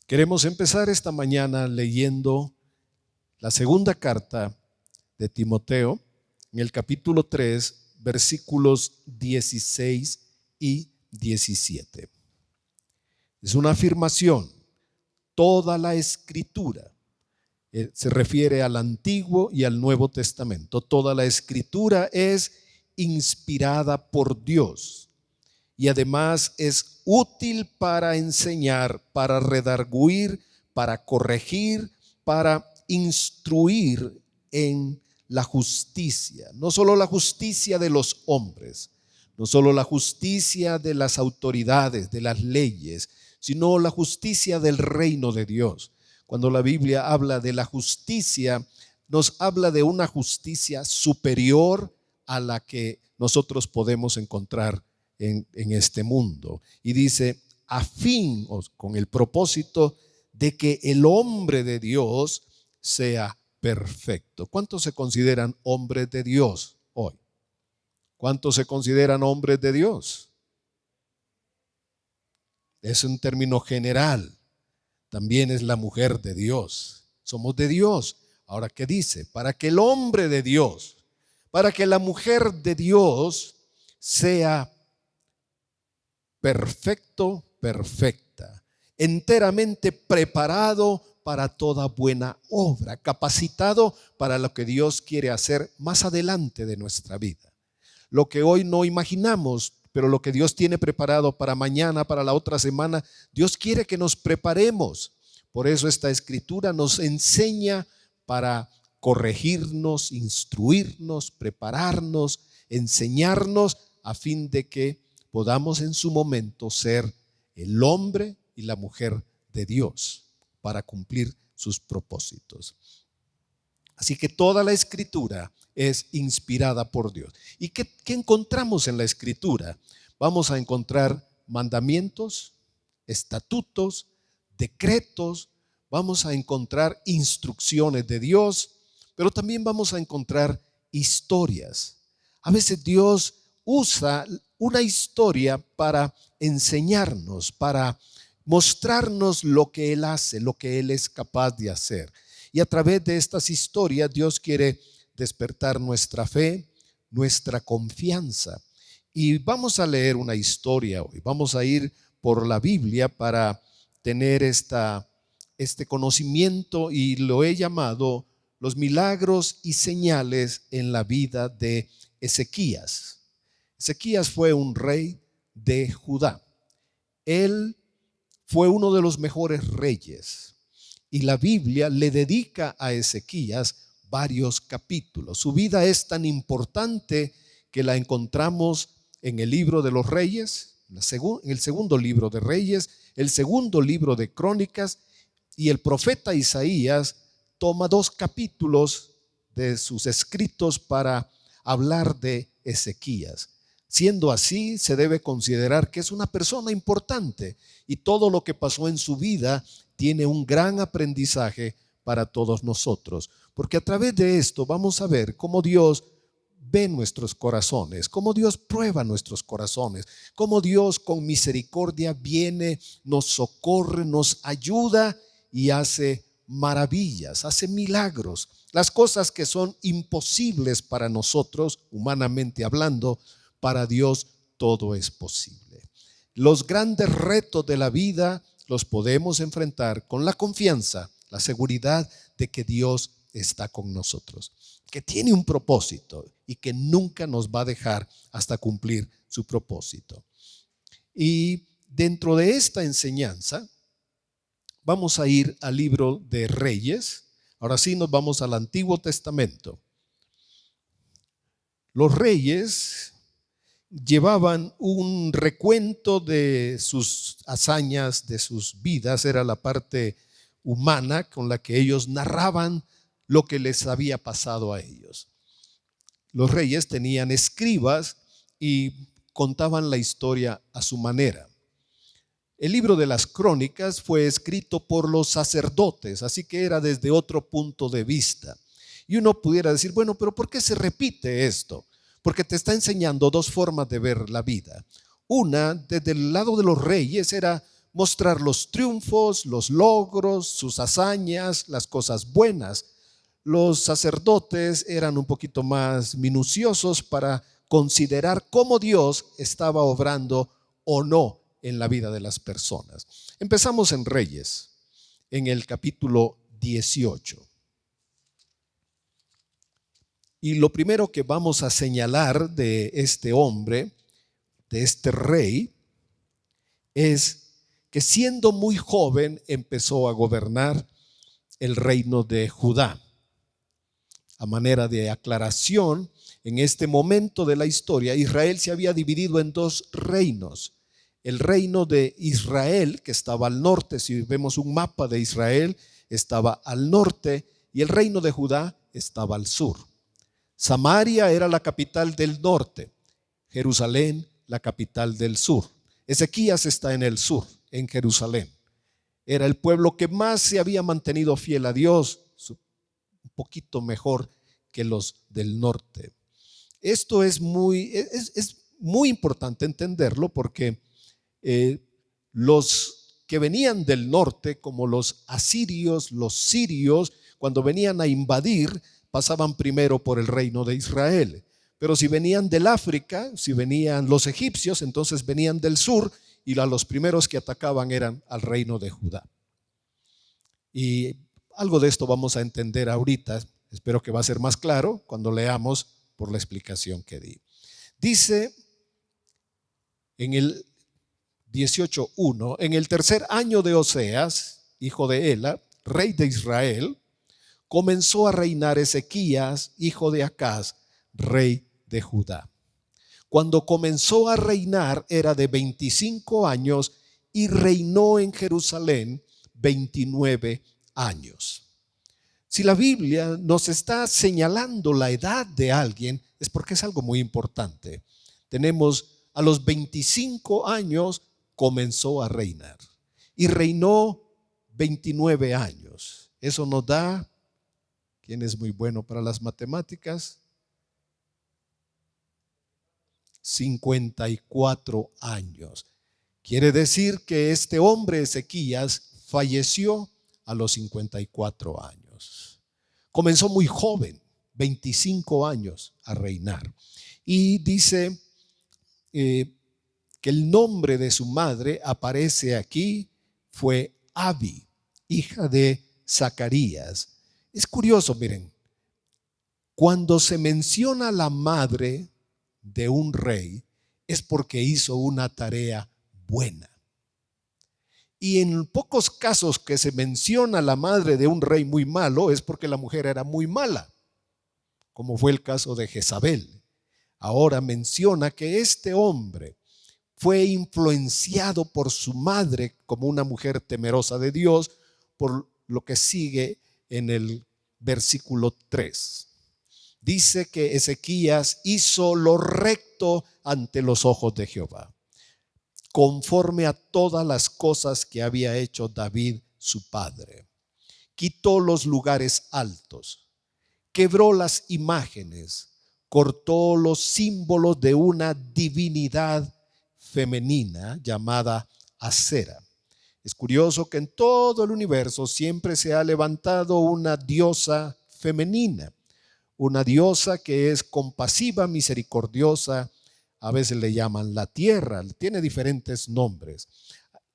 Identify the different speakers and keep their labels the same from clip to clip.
Speaker 1: Queremos empezar esta mañana leyendo la segunda carta de Timoteo en el capítulo 3, versículos 16 y 17. Es una afirmación. Toda la escritura se refiere al Antiguo y al Nuevo Testamento. Toda la escritura es inspirada por Dios y además es útil para enseñar, para redarguir, para corregir, para instruir en la justicia. No solo la justicia de los hombres, no solo la justicia de las autoridades, de las leyes, sino la justicia del reino de Dios. Cuando la Biblia habla de la justicia, nos habla de una justicia superior a la que nosotros podemos encontrar en este mundo. Y dice, a fin, o con el propósito de que el hombre de Dios sea perfecto. ¿Cuántos se consideran hombres de Dios hoy? ¿Cuántos se consideran hombres de Dios? Es un término general. También es la mujer de Dios. Somos de Dios. Ahora, ¿qué dice? Para que el hombre de Dios, para que la mujer de Dios sea perfecto, perfecta, enteramente preparado para toda buena obra, capacitado para lo que Dios quiere hacer más adelante de nuestra vida. Lo que hoy no imaginamos, pero lo que Dios tiene preparado para mañana, para la otra semana, Dios quiere que nos preparemos. Por eso esta escritura nos enseña para corregirnos, instruirnos, prepararnos, enseñarnos a fin de que podamos en su momento ser el hombre y la mujer de Dios para cumplir sus propósitos. Así que toda la escritura es inspirada por Dios. ¿Y qué encontramos en la escritura? Vamos a encontrar mandamientos, estatutos, decretos, vamos a encontrar instrucciones de Dios, pero también vamos a encontrar historias. A veces Dios usa una historia para enseñarnos, para mostrarnos lo que Él hace, lo que Él es capaz de hacer. Y a través de estas historias Dios quiere despertar nuestra fe, nuestra confianza. Y vamos a leer una historia hoy. Vamos a ir por la Biblia para tener este conocimiento, y lo he llamado los milagros y señales en la vida de Ezequías. Ezequías fue un rey de Judá. Él fue uno de los mejores reyes y la Biblia le dedica a Ezequías varios capítulos. Su vida es tan importante que la encontramos en el libro de los Reyes, en el segundo libro de Reyes, el segundo libro de Crónicas, y el profeta Isaías toma 2 capítulos de sus escritos para hablar de Ezequías. Siendo así, se debe considerar que es una persona importante y todo lo que pasó en su vida tiene un gran aprendizaje para todos nosotros, porque a través de esto vamos a ver cómo Dios ve nuestros corazones, cómo Dios prueba nuestros corazones, cómo Dios con misericordia viene, nos socorre, nos ayuda y hace maravillas, hace milagros. Las cosas que son imposibles para nosotros, humanamente hablando, para Dios todo es posible. Los grandes retos de la vida los podemos enfrentar con la confianza, la seguridad de que Dios está con nosotros, que tiene un propósito y que nunca nos va a dejar hasta cumplir su propósito. Y dentro de esta enseñanza vamos a ir al libro de Reyes. Ahora sí nos vamos al Antiguo Testamento. Los reyes llevaban un recuento de sus hazañas, de sus vidas. Era la parte humana con la que ellos narraban lo que les había pasado a ellos. Los reyes tenían escribas y contaban la historia a su manera. El libro de las Crónicas fue escrito por los sacerdotes, así que era desde otro punto de vista. Y uno pudiera decir, bueno, pero ¿por qué se repite esto? Porque te está enseñando 2 formas de ver la vida. Una, desde el lado de los reyes, era mostrar los triunfos, los logros, sus hazañas, las cosas buenas. Los sacerdotes eran un poquito más minuciosos para considerar cómo Dios estaba obrando o no en la vida de las personas. Empezamos en Reyes, en el capítulo 18. Y lo primero que vamos a señalar de este hombre, de este rey, es que siendo muy joven empezó a gobernar el reino de Judá. A manera de aclaración, en este momento de la historia, Israel se había dividido en dos reinos. El reino de Israel, que estaba al norte, si vemos un mapa de Israel, estaba al norte, y el reino de Judá estaba al sur. Samaria era la capital del norte, Jerusalén la capital del sur. Ezequías está en el sur, en Jerusalén. Era el pueblo que más se había mantenido fiel a Dios, un poquito mejor que los del norte. Esto es muy importante entenderlo porque los que venían del norte, como los asirios, los sirios, cuando venían a invadir, pasaban primero por el reino de Israel. Pero si venían del África, si venían los egipcios, entonces venían del sur y los primeros que atacaban eran al reino de Judá. Y algo de esto vamos a entender ahorita, espero que va a ser más claro cuando leamos por la explicación que di. Dice en el 18:1, en el tercer año de Oseas, hijo de Ela, rey de Israel, comenzó a reinar Ezequías, hijo de Acaz, rey de Judá. Cuando comenzó a reinar era de 25 años y reinó en Jerusalén 29 años. Si la Biblia nos está señalando la edad de alguien, es porque es algo muy importante. Tenemos a los 25 años comenzó a reinar y reinó 29 años. Eso nos da, ¿quién es muy bueno para las matemáticas? 54 años. Quiere decir que este hombre Ezequías falleció a los 54 años. Comenzó muy joven, 25 años a reinar. Y dice que el nombre de su madre aparece aquí, fue Abi, hija de Zacarías. Es curioso, miren, cuando se menciona la madre de un rey, es porque hizo una tarea buena. Y en pocos casos que se menciona la madre de un rey muy malo, es porque la mujer era muy mala, como fue el caso de Jezabel. Ahora menciona que este hombre fue influenciado por su madre como una mujer temerosa de Dios, por lo que sigue en el versículo 3. Dice que Ezequías hizo lo recto ante los ojos de Jehová, conforme a todas las cosas que había hecho David su padre. Quitó los lugares altos, quebró las imágenes, cortó los símbolos de una divinidad femenina llamada Acera. Es curioso que en todo el universo siempre se ha levantado una diosa femenina, una diosa que es compasiva, misericordiosa. A veces le llaman la tierra, tiene diferentes nombres.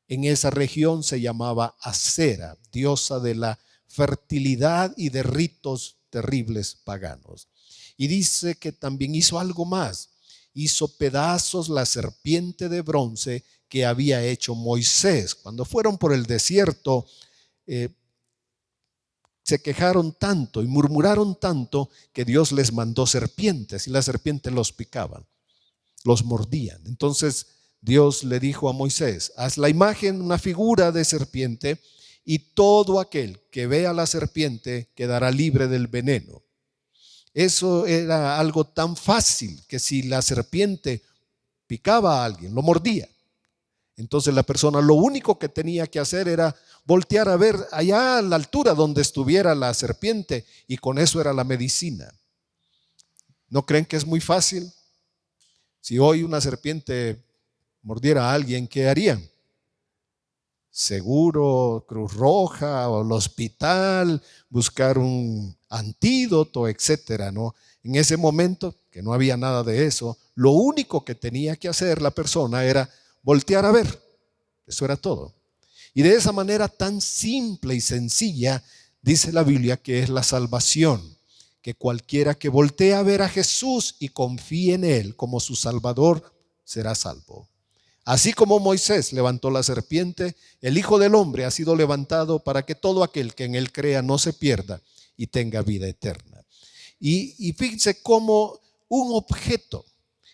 Speaker 1: En esa región se llamaba Acera, diosa de la fertilidad y de ritos terribles paganos. Y dice que también hizo algo más. Hizo pedazos la serpiente de bronce que había hecho Moisés. Cuando fueron por el desierto, se quejaron tanto y murmuraron tanto que Dios les mandó serpientes y las serpientes los picaban, los mordían. Entonces Dios le dijo a Moisés: haz la imagen, una figura de serpiente, y todo aquel que vea la serpiente quedará libre del veneno. Eso era algo tan fácil que si la serpiente picaba a alguien, lo mordía. Entonces la persona lo único que tenía que hacer era voltear a ver allá a la altura donde estuviera la serpiente, y con eso era la medicina. ¿No creen que es muy fácil? Si hoy una serpiente mordiera a alguien, ¿qué harían? seguro, Cruz Roja o el hospital, buscar un antídoto, etcétera, ¿no? En ese momento, que no había nada de eso, lo único que tenía que hacer la persona era voltear a ver. Eso era todo. Y de esa manera tan simple y sencilla, dice la Biblia que es la salvación, que cualquiera que voltee a ver a Jesús y confíe en Él como su Salvador, será salvo. Así como Moisés levantó la serpiente, el Hijo del Hombre ha sido levantado para que todo aquel que en Él crea no se pierda y tenga vida eterna. Y fíjense cómo un objeto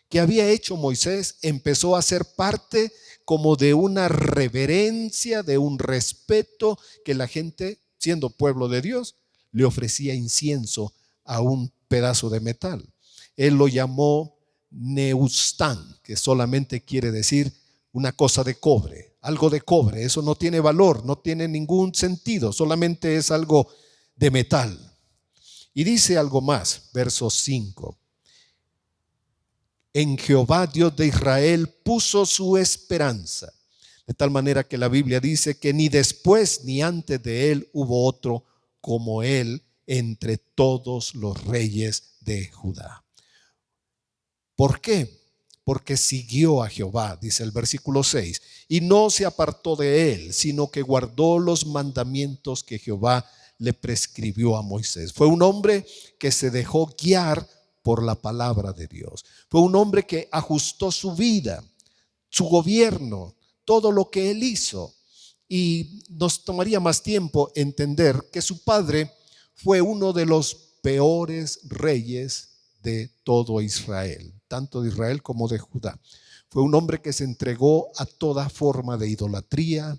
Speaker 1: que había hecho Moisés empezó a ser parte como de una reverencia, de un respeto que la gente, siendo pueblo de Dios, le ofrecía incienso a un pedazo de metal. Él lo llamó neustán, que solamente quiere decir una cosa de cobre, algo de cobre. Eso no tiene valor, no tiene ningún sentido, solamente es algo de metal. Y dice algo más, verso 5. En Jehová Dios de Israel puso su esperanza, de tal manera que la Biblia dice que ni después ni antes de él hubo otro como él entre todos los reyes de Judá. ¿Por qué? Porque siguió a Jehová, dice el versículo 6, y no se apartó de él, sino que guardó los mandamientos que Jehová le prescribió a Moisés. Fue un hombre que se dejó guiar por la palabra de Dios. Fue un hombre que ajustó su vida, su gobierno, todo lo que él hizo. Y nos tomaría más tiempo entender que su padre fue uno de los peores reyes de todo Israel, tanto de Israel como de Judá. Fue un hombre que se entregó a toda forma de idolatría,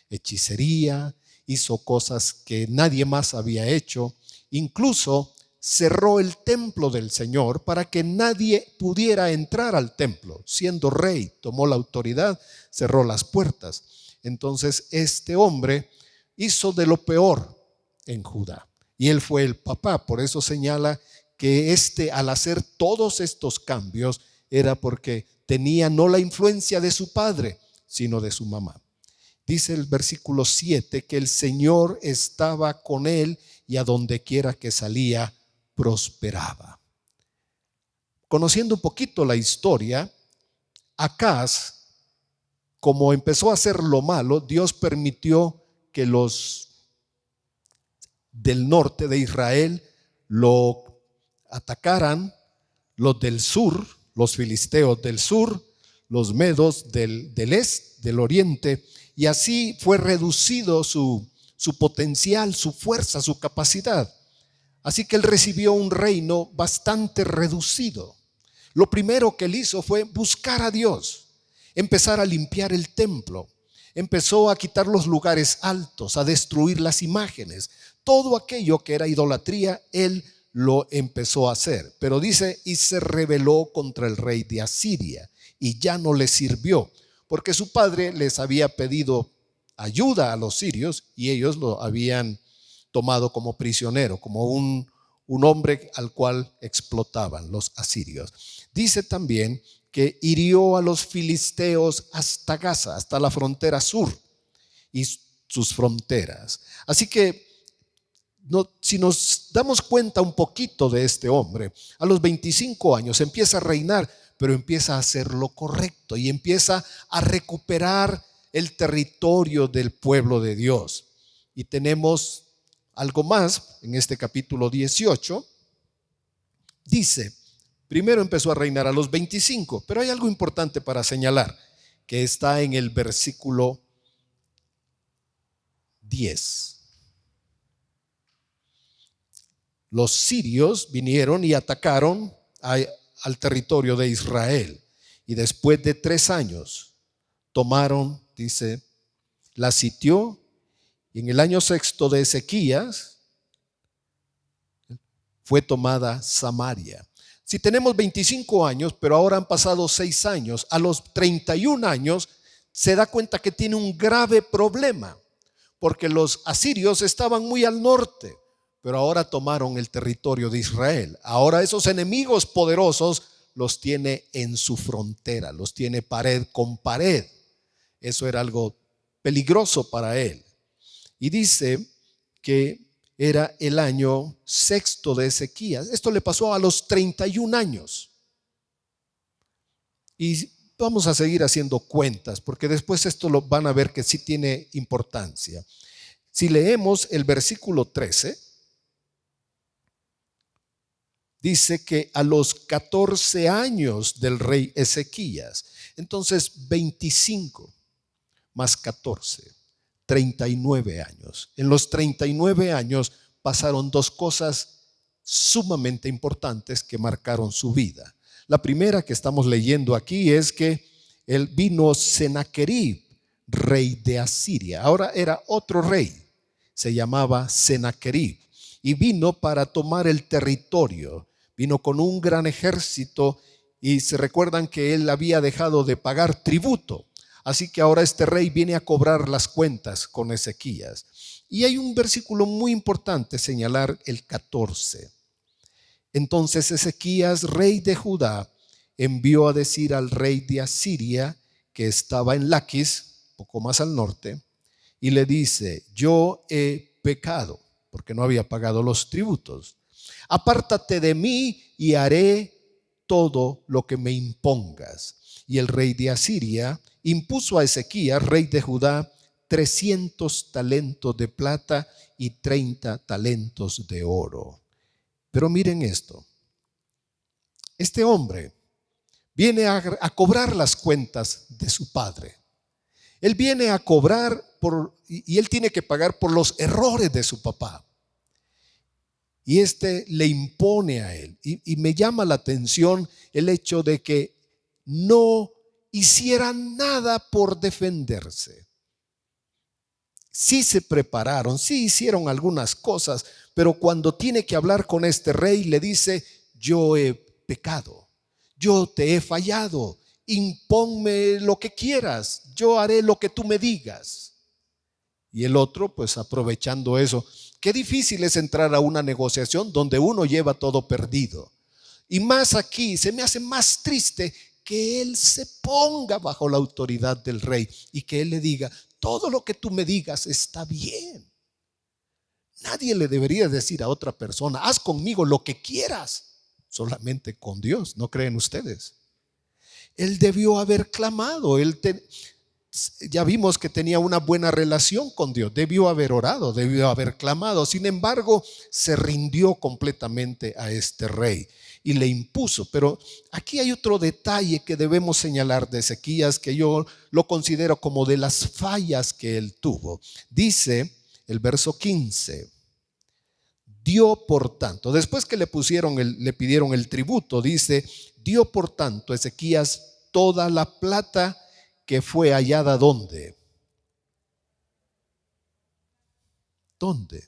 Speaker 1: hechicería, hizo cosas que nadie más había hecho, incluso cerró el templo del Señor para que nadie pudiera entrar al templo. Siendo rey, tomó la autoridad, cerró las puertas. Entonces este hombre hizo de lo peor en Judá. Y él fue el papá. Por eso señala que al hacer todos estos cambios era porque tenía no la influencia de su padre, sino de su mamá. Dice el versículo 7 que el Señor estaba con él y a donde quiera que salía, prosperaba. Conociendo un poquito la historia, Acaz, como empezó a hacer lo malo, Dios permitió que los del norte de Israel lo atacaran, los del sur, los filisteos del sur, los medos del este, del oriente, y así fue reducido su potencial, su fuerza, su capacidad. Así que él recibió un reino bastante reducido. Lo primero que él hizo fue buscar a Dios, empezar a limpiar el templo, empezó a quitar los lugares altos, a destruir las imágenes. Todo aquello que era idolatría, él lo empezó a hacer. Pero dice, y se rebeló contra el rey de Asiria y ya no le sirvió, porque su padre les había pedido ayuda a los sirios y ellos lo habían tomado como prisionero, como un hombre al cual explotaban los asirios. Dice también que hirió a los filisteos hasta Gaza, hasta la frontera sur y sus fronteras. Así que si nos damos cuenta un poquito de este hombre, a los 25 años empieza a reinar, pero empieza a hacer lo correcto y empieza a recuperar el territorio del pueblo de Dios. Y tenemos algo más en este capítulo 18. Dice, primero empezó a reinar a los 25, pero hay algo importante para señalar, que está en el versículo 10. Los sirios vinieron y atacaron al territorio de Israel. Y después de 3 años tomaron, dice, la sitió. Y en el año 6 de Ezequías fue tomada Samaria. Si tenemos 25 años, pero ahora han pasado 6 años, a los 31 años se da cuenta que tiene un grave problema, porque los asirios estaban muy al norte, pero ahora tomaron el territorio de Israel. Ahora esos enemigos poderosos los tiene en su frontera, los tiene pared con pared. Eso era algo peligroso para él. Y dice que era el año sexto de Ezequías. Esto le pasó a los 31 años. Y vamos a seguir haciendo cuentas, porque después esto lo van a ver que sí tiene importancia. Si leemos el versículo 13, dice que a los 14 años del rey Ezequías, entonces 25 más 14, 39 años. En los 39 años pasaron dos cosas sumamente importantes que marcaron su vida. La primera que estamos leyendo aquí es que él vino Sennacherib, rey de Asiria. Ahora era otro rey, se llamaba Sennacherib, y vino para tomar el territorio. Vino con un gran ejército y se recuerdan que él había dejado de pagar tributo. Así que ahora este rey viene a cobrar las cuentas con Ezequías. Y hay un versículo muy importante, señalar el 14. Entonces Ezequías, rey de Judá, envió a decir al rey de Asiria, que estaba en Laquis, poco más al norte, y le dice: yo he pecado, porque no había pagado los tributos. Apártate de mí y haré todo lo que me impongas. Y el rey de Asiria impuso a Ezequías, rey de Judá, 300 talentos de plata y 30 talentos de oro. Pero miren esto, este hombre viene a cobrar las cuentas de su padre. Él viene a cobrar y él tiene que pagar por los errores de su papá. Y este le impone a él. Y me llama la atención el hecho de que no hiciera nada por defenderse. Sí se prepararon, sí hicieron algunas cosas, pero cuando tiene que hablar con este rey le dice: yo he pecado, yo te he fallado, imponme lo que quieras, yo haré lo que tú me digas. Y el otro, pues aprovechando eso, qué difícil es entrar a una negociación donde uno lleva todo perdido. Y más aquí, se me hace más triste que él se ponga bajo la autoridad del rey y que él le diga: todo lo que tú me digas está bien. Nadie le debería decir a otra persona: haz conmigo lo que quieras. Solamente con Dios, ¿no creen ustedes? Él debió haber clamado. Ya vimos que tenía una buena relación con Dios. Debió haber orado, debió haber clamado. Sin embargo, se rindió completamente a este rey y le impuso. Pero aquí hay otro detalle que debemos señalar de Ezequías, que yo lo considero como de las fallas que él tuvo. Dice el verso 15: dio por tanto, después que le pidieron el tributo, dice: dio por tanto Ezequías toda la plata que fue hallada. ¿Dónde? ¿Dónde?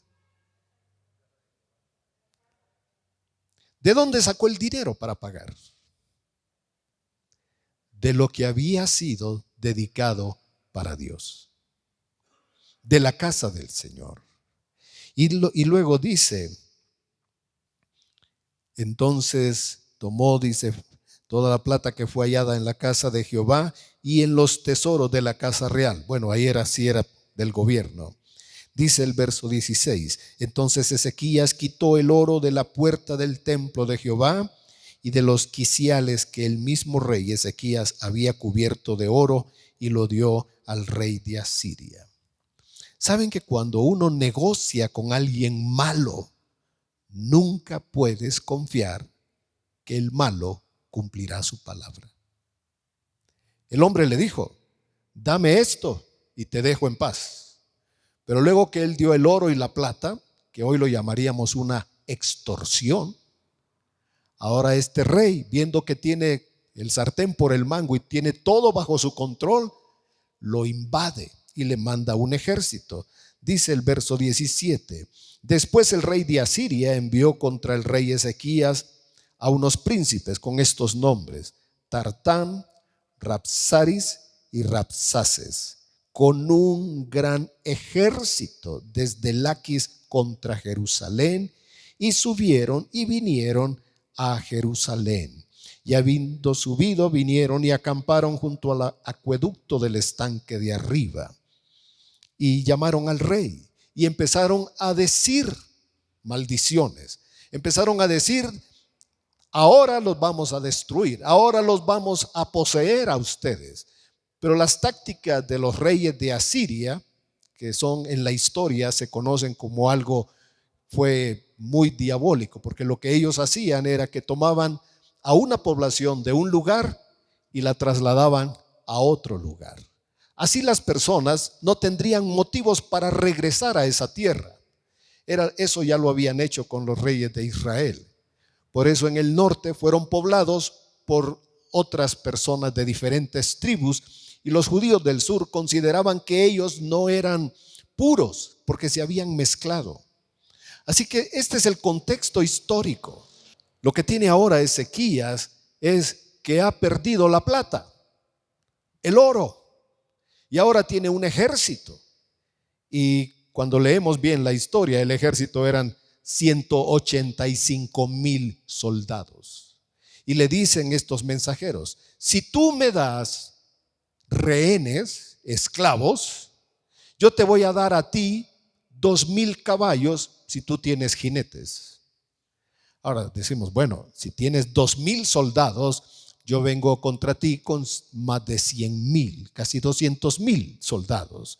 Speaker 1: ¿De dónde sacó el dinero para pagar? De lo que había sido dedicado para Dios, de la casa del Señor. Y luego dice: entonces tomó, dice, toda la plata que fue hallada en la casa de Jehová y en los tesoros de la casa real. Bueno, ahí sí era del gobierno. Dice el verso 16: entonces Ezequías quitó el oro de la puerta del templo de Jehová y de los quiciales que el mismo rey Ezequías había cubierto de oro, y lo dio al rey de Asiria. ¿Saben que cuando uno negocia con alguien malo, nunca puedes confiar que el malo cumplirá su palabra? El hombre le dijo: dame esto y te dejo en paz. Pero luego que él dio el oro y la plata, que hoy lo llamaríamos una extorsión, ahora este rey, viendo que tiene el sartén por el mango y tiene todo bajo su control, lo invade y le manda un ejército. Dice el verso 17: después el rey de Asiria envió contra el rey Ezequías a unos príncipes con estos nombres: Tartán, Rabsaris y Rabsaces, con un gran ejército desde Laquis contra Jerusalén, y subieron y vinieron a Jerusalén. Y habiendo subido, vinieron y acamparon junto al acueducto del estanque de arriba. y llamaron al rey y empezaron a decir maldiciones. Empezaron a decir: ahora los vamos a destruir, ahora los vamos a poseer a ustedes. Pero las tácticas de los reyes de Asiria, que son en la historia, se conocen como algo, fue muy diabólico, porque lo que ellos hacían era que tomaban a una población de un lugar y la trasladaban a otro lugar. Así las personas no tendrían motivos para regresar a esa tierra. Eso ya lo habían hecho con los reyes de Israel. Por eso en el norte fueron poblados por otras personas de diferentes tribus, y los judíos del sur consideraban que ellos no eran puros porque se habían mezclado. Así que este es el contexto histórico. Lo que tiene ahora Ezequías es que ha perdido la plata, el oro, y ahora tiene un ejército. Y cuando leemos bien la historia, el ejército eran 185,000 soldados. Y le dicen estos mensajeros: si tú me das rehenes, esclavos, yo te voy a dar a ti 2,000 caballos si tú tienes jinetes. Ahora decimos, bueno, si tienes 2,000 soldados, yo vengo contra ti con más de 100,000, casi 200,000 soldados.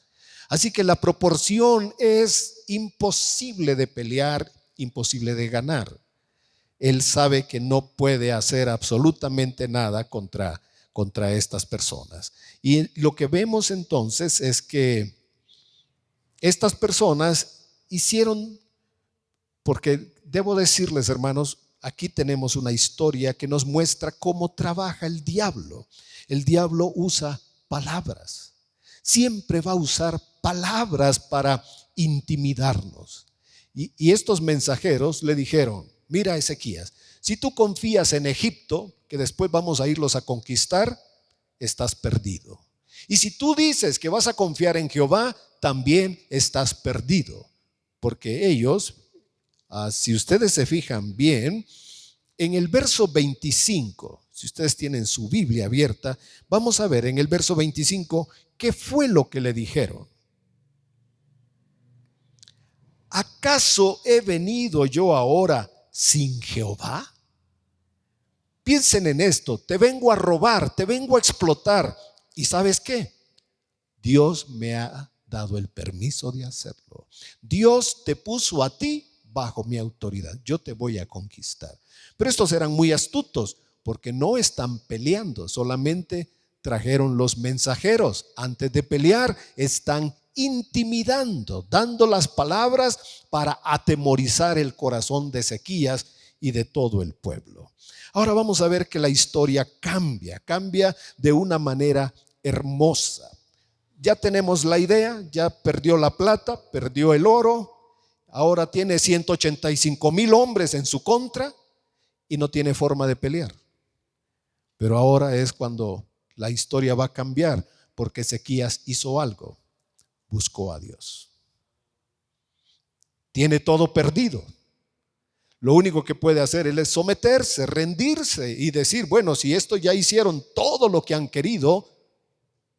Speaker 1: Así que la proporción es imposible de pelear, imposible de ganar. Él sabe que no puede hacer absolutamente nada contra estas personas. Y lo que vemos entonces es que estas personas hicieron, porque debo decirles, hermanos, aquí tenemos una historia que nos muestra cómo trabaja el diablo. El diablo usa palabras. Siempre va a usar palabras para intimidarnos. Y estos mensajeros le dijeron: mira, Ezequías, si tú confías en Egipto, que después vamos a irlos a conquistar, estás perdido. Y si tú dices que vas a confiar en Jehová, también estás perdido. Porque ellos, si ustedes se fijan bien, en el verso 25, si ustedes tienen su Biblia abierta, vamos a ver en el verso 25 qué fue lo que le dijeron. ¿Acaso he venido yo ahora sin Jehová? Piensen en esto: te vengo a robar, te vengo a explotar. ¿Y sabes qué? Dios me ha dado el permiso de hacerlo. Dios te puso a ti bajo mi autoridad. Yo te voy a conquistar. Pero estos eran muy astutos, porque no están peleando, solamente trajeron los mensajeros. Antes de pelear, están intimidando, dando las palabras para atemorizar el corazón de Ezequías y de todo el pueblo. Ahora vamos a ver que la historia cambia de una manera hermosa. Ya tenemos la idea: ya perdió la plata, perdió el oro, ahora tiene 185,000 hombres en su contra y no tiene forma de pelear. Pero ahora es cuando la historia va a cambiar, porque Ezequías hizo algo: buscó a Dios. Tiene todo perdido. Lo único que puede hacer él es someterse, rendirse y decir: bueno, si esto ya hicieron todo lo que han querido,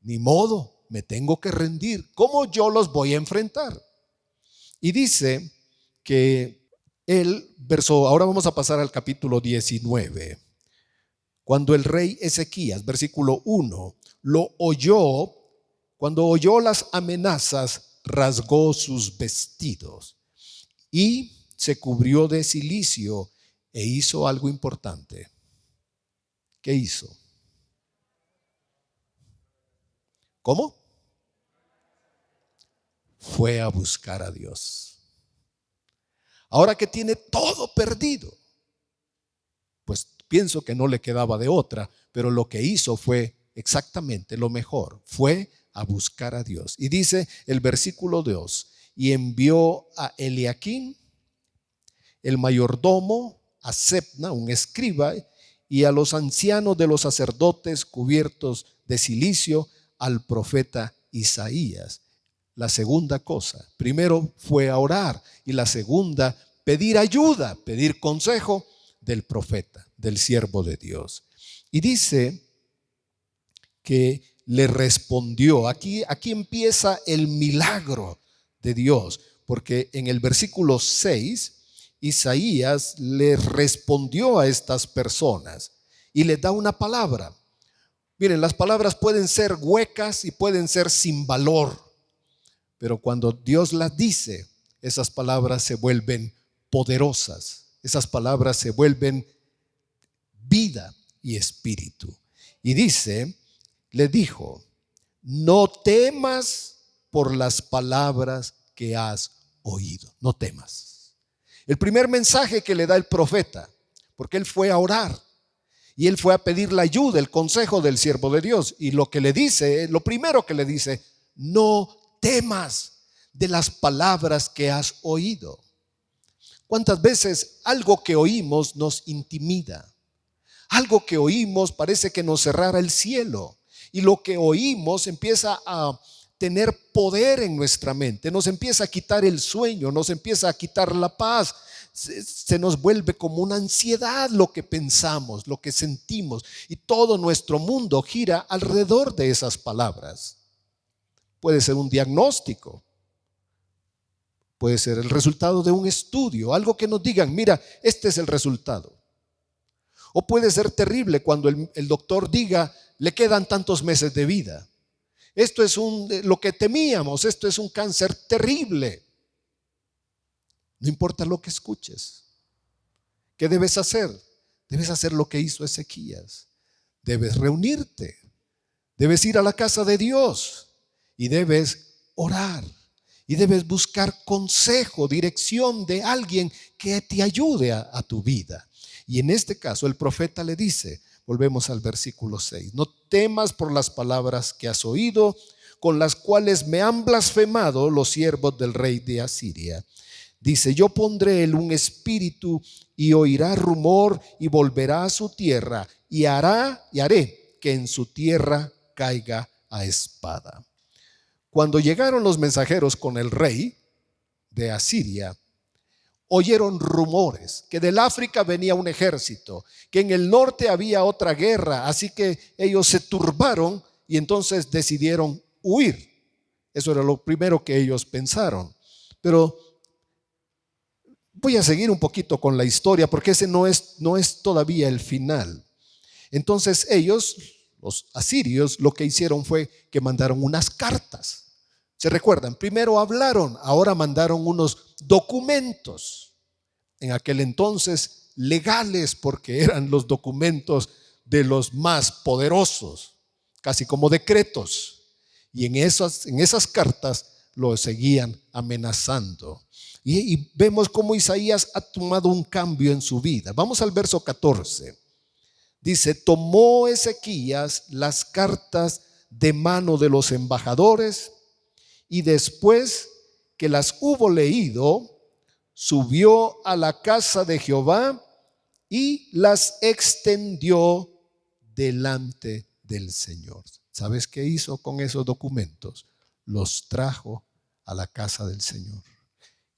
Speaker 1: ni modo, me tengo que rendir. ¿Cómo yo los voy a enfrentar? Y dice que ahora vamos a pasar al capítulo 19. Cuando el rey Ezequías, versículo 1, lo oyó, cuando oyó las amenazas, rasgó sus vestidos y se cubrió de cilicio e hizo algo importante. ¿Qué hizo? ¿Cómo? Fue a buscar a Dios. Ahora que tiene todo perdido, pues pienso que no le quedaba de otra, pero lo que hizo fue exactamente lo mejor: fue a buscar a Dios. Y dice el versículo 2: y envió a Eliaquín, el mayordomo, a Sebna, un escriba, y a los ancianos de los sacerdotes cubiertos de cilicio, al profeta Isaías. La segunda cosa: primero fue a orar, y la segunda, pedir ayuda, pedir consejo del profeta, del siervo de Dios. Y dice que le respondió. Aquí empieza el milagro de Dios, porque en el versículo 6, Isaías le respondió a estas personas y les da una palabra. Miren, las palabras pueden ser huecas y pueden ser sin valor, pero cuando Dios las dice, esas palabras se vuelven poderosas. Esas palabras se vuelven vida y espíritu. Y dice, le dijo: no temas por las palabras que has oído. No temas. El primer mensaje que le da el profeta, porque él fue a orar y él fue a pedir la ayuda, el consejo del siervo de Dios. Y lo que le dice, lo primero que le dice: no temas de las palabras que has oído. ¿Cuántas veces algo que oímos nos intimida? Algo que oímos parece que nos cerrara el cielo, y lo que oímos empieza a tener poder en nuestra mente, nos empieza a quitar el sueño, nos empieza a quitar la paz, se nos vuelve como una ansiedad lo que pensamos, lo que sentimos, y todo nuestro mundo gira alrededor de esas palabras. Puede ser un diagnóstico, puede ser el resultado de un estudio, algo que nos digan: mira, este es el resultado. O puede ser terrible cuando el doctor diga: le quedan tantos meses de vida. Esto es lo que temíamos, esto es un cáncer terrible. No importa lo que escuches. ¿Qué debes hacer? Debes hacer lo que hizo Ezequías. Debes reunirte, debes ir a la casa de Dios y debes orar. Y debes buscar consejo, dirección de alguien que te ayude a tu vida. Y en este caso el profeta le dice, volvemos al versículo 6, no temas por las palabras que has oído, con las cuales me han blasfemado los siervos del rey de Asiria. Dice: yo pondré en un espíritu y oirá rumor y volverá a su tierra y haré que en su tierra caiga a espada. Cuando llegaron los mensajeros con el rey de Asiria, oyeron rumores que del África venía un ejército, que en el norte había otra guerra, así que ellos se turbaron y entonces decidieron huir. Eso era lo primero que ellos pensaron. Pero voy a seguir un poquito con la historia, porque ese no es todavía el final. Entonces ellos, los asirios, lo que hicieron fue que mandaron unas cartas. ¿Se recuerdan? Primero hablaron, ahora mandaron unos documentos, en aquel entonces legales, porque eran los documentos de los más poderosos, casi como decretos. Y en esas cartas lo seguían amenazando. Y vemos cómo Isaías ha tomado un cambio en su vida. Vamos al verso 14. Dice: tomó Ezequías las cartas de mano de los embajadores, y después que las hubo leído, subió a la casa de Jehová y las extendió delante del Señor. ¿Sabes qué hizo con esos documentos? Los trajo a la casa del Señor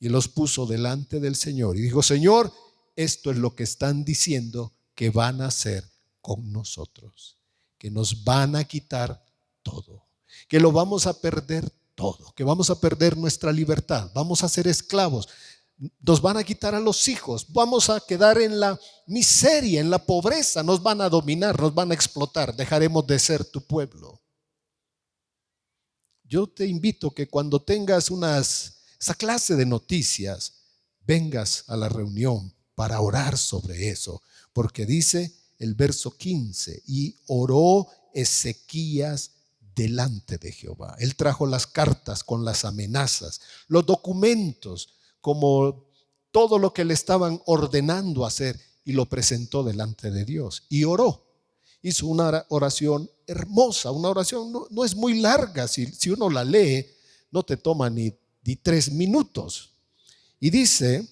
Speaker 1: y los puso delante del Señor y dijo: Señor, esto es lo que están diciendo que van a hacer con nosotros, que nos van a quitar todo, que lo vamos a perder todo, que vamos a perder nuestra libertad, vamos a ser esclavos, nos van a quitar a los hijos, vamos a quedar en la miseria, en la pobreza, nos van a dominar, nos van a explotar, dejaremos de ser tu pueblo. Yo te invito que cuando tengas esa clase de noticias, vengas a la reunión para orar sobre eso, porque dice el verso 15: y oró Ezequías delante de Jehová. Él trajo las cartas con las amenazas, los documentos, como todo lo que le estaban ordenando hacer, y lo presentó delante de Dios y oró. Hizo una oración hermosa, una oración no es muy larga, si uno la lee no te toma ni 3 minutos. Y dice,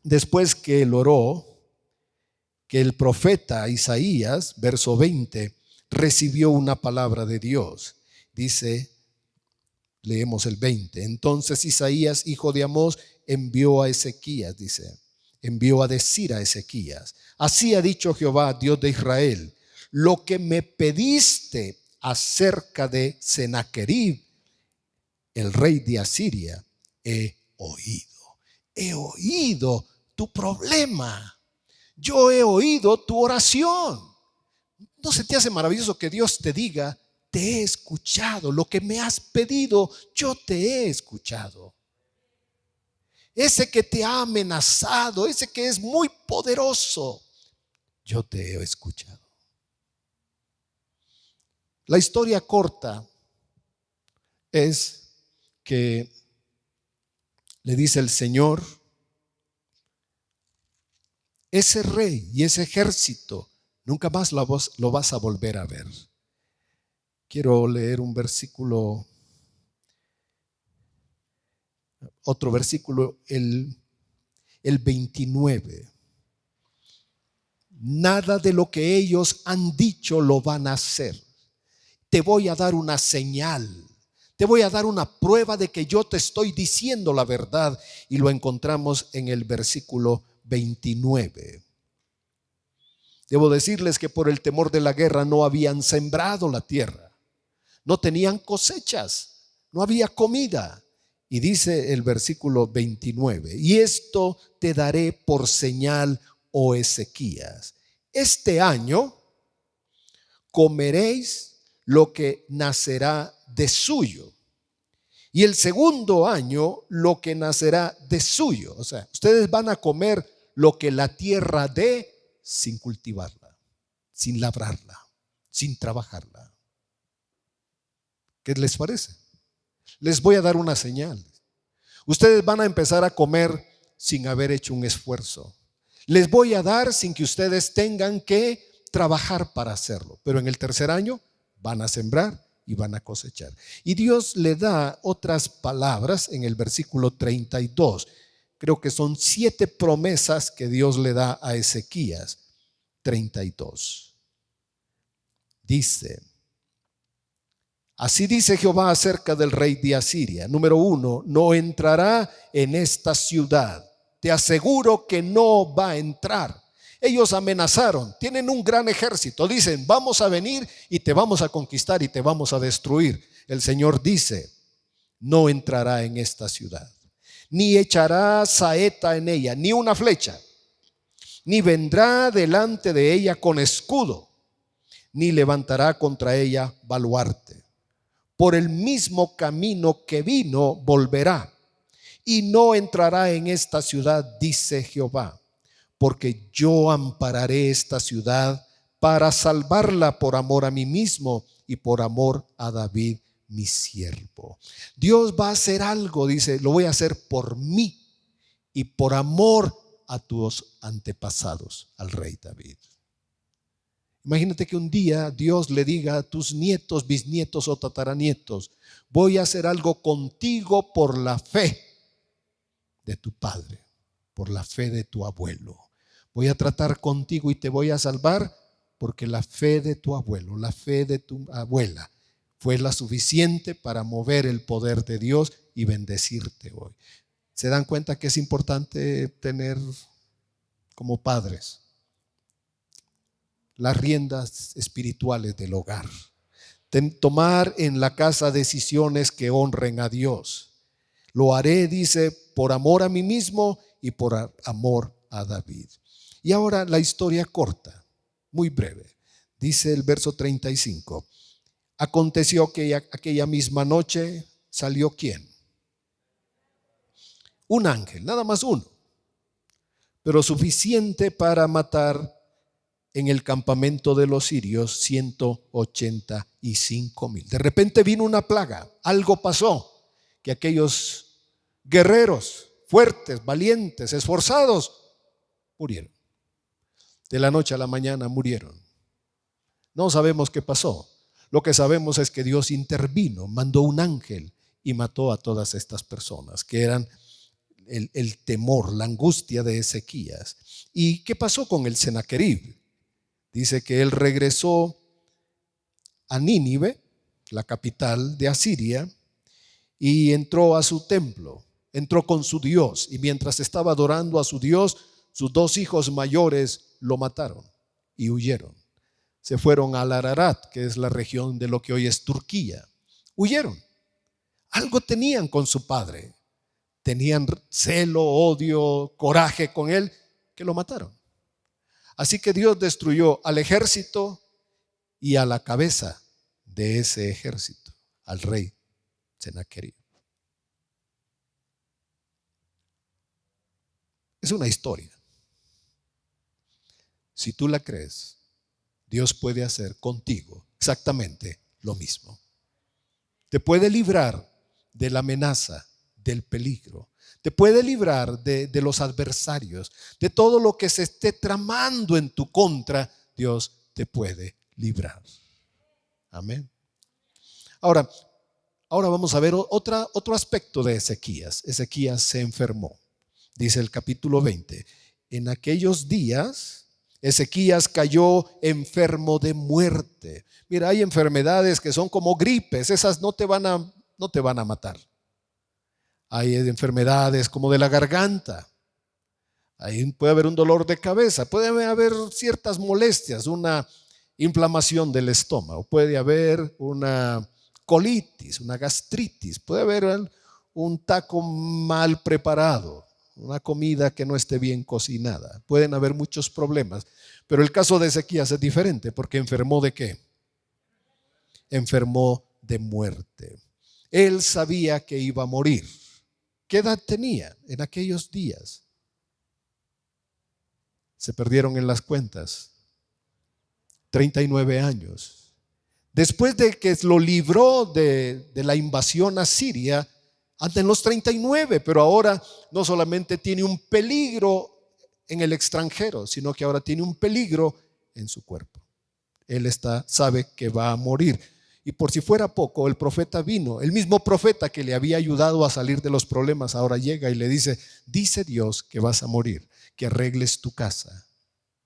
Speaker 1: después que él oró, que el profeta Isaías, verso 20, recibió una palabra de Dios. Dice, leemos el 20: entonces Isaías, hijo de Amós, envió a Ezequías, envió a decir a Ezequías: así ha dicho Jehová, Dios de Israel, lo que me pediste acerca de Sennacherib, el rey de Asiria, he oído. He oído tu problema. Yo he oído tu oración. ¿No se te hace maravilloso que Dios te diga: te he escuchado, lo que me has pedido, yo te he escuchado? Ese que te ha amenazado, ese que es muy poderoso, yo te he escuchado. La historia corta es que le dice el Señor: ese rey y ese ejército nunca más lo vas a volver a ver. Quiero leer un versículo, otro versículo, el 29. Nada de lo que ellos han dicho lo van a hacer. Te voy a dar una señal. Te voy a dar una prueba de que yo te estoy diciendo la verdad. Y lo encontramos en el versículo 29. Debo decirles que por el temor de la guerra no habían sembrado la tierra. No tenían cosechas. No había comida. Y dice el versículo 29: y esto te daré por señal, oh Ezequías. Este año comeréis lo que nacerá de suyo, y el segundo año lo que nacerá de suyo. O sea, ustedes van a comer lo que la tierra dé sin cultivarla, sin labrarla, sin trabajarla. ¿Qué les parece? Les voy a dar una señal. Ustedes van a empezar a comer sin haber hecho un esfuerzo. Les voy a dar sin que ustedes tengan que trabajar para hacerlo. Pero en el tercer año van a sembrar y van a cosechar. Y Dios le da otras palabras en el versículo 32. Creo que son 7 promesas que Dios le da a Ezequías. 32. Dice: así dice Jehová acerca del rey de Asiria. Número 1, no entrará en esta ciudad. Te aseguro que no va a entrar. Ellos amenazaron, tienen un gran ejército. Dicen: vamos a venir y te vamos a conquistar y te vamos a destruir. El Señor dice: no entrará en esta ciudad, ni echará saeta en ella, ni una flecha, ni vendrá delante de ella con escudo, ni levantará contra ella baluarte. Por el mismo camino que vino volverá, y no entrará en esta ciudad, dice Jehová, porque yo ampararé esta ciudad para salvarla por amor a mí mismo y por amor a David mi siervo. Dios va a hacer algo, dice: lo voy a hacer por mí y por amor a tus antepasados, al rey David. Imagínate que un día Dios le diga a tus nietos, bisnietos o tataranietos: voy a hacer algo contigo por la fe de tu padre, por la fe de tu abuelo. Voy a tratar contigo y te voy a salvar porque la fe de tu abuelo, la fe de tu abuela fue la suficiente para mover el poder de Dios y bendecirte hoy. ¿Se dan cuenta que es importante tener como padres las riendas espirituales del hogar? Tomar en la casa decisiones que honren a Dios. Lo haré, dice, por amor a mí mismo y por amor a David. Y ahora la historia corta, muy breve. Dice el verso 35. Aconteció que aquella misma noche salió ¿quién? Un ángel, nada más uno, pero suficiente para matar en el campamento de los sirios 185,000. De repente vino una plaga, algo pasó, que aquellos guerreros fuertes, valientes, esforzados, murieron. De la noche a la mañana murieron. No sabemos qué pasó. Lo que sabemos es que Dios intervino, mandó un ángel y mató a todas estas personas, que eran el temor, la angustia de Ezequías. ¿Y qué pasó con el Sennacherib? Dice que él regresó a Nínive, la capital de Asiria, y entró a su templo, entró con su Dios, y mientras estaba adorando a su Dios, sus 2 hijos mayores lo mataron y huyeron. se fueron al Ararat, que es la región de lo que hoy es Turquía. Huyeron. Algo tenían con su padre. Tenían celo, odio, coraje con él, que lo mataron. Así que Dios destruyó al ejército y a la cabeza de ese ejército, al rey Sennacherib. Es una historia. Si tú la crees, Dios puede hacer contigo exactamente lo mismo. Te puede librar de la amenaza, del peligro. Te puede librar de los adversarios, de todo lo que se esté tramando en tu contra. Dios te puede librar. Amén. Ahora vamos a ver otro aspecto de Ezequías. Ezequías se enfermó. Dice el capítulo 20. En aquellos días Ezequías cayó enfermo de muerte. Mira, hay enfermedades que son como gripes. Esas no te van a matar. Hay enfermedades como de la garganta. Ahí puede haber un dolor de cabeza. Puede haber ciertas molestias, una inflamación del estómago. Puede haber una colitis, una gastritis. Puede haber un taco mal preparado, una comida que no esté bien cocinada. Pueden haber muchos problemas. Pero el caso de Ezequías es diferente porque enfermó ¿de qué? Enfermó de muerte. Él sabía que iba a morir. ¿Qué edad tenía en aquellos días? Se perdieron en las cuentas. 39 años. Después de que lo libró de la invasión asiria, anda en los 39, pero ahora no solamente tiene un peligro en el extranjero, sino que ahora tiene un peligro en su cuerpo. Él sabe que va a morir. Y por si fuera poco, el profeta vino, el mismo profeta que le había ayudado a salir de los problemas, ahora llega y le dice: dice Dios que vas a morir, que arregles tu casa.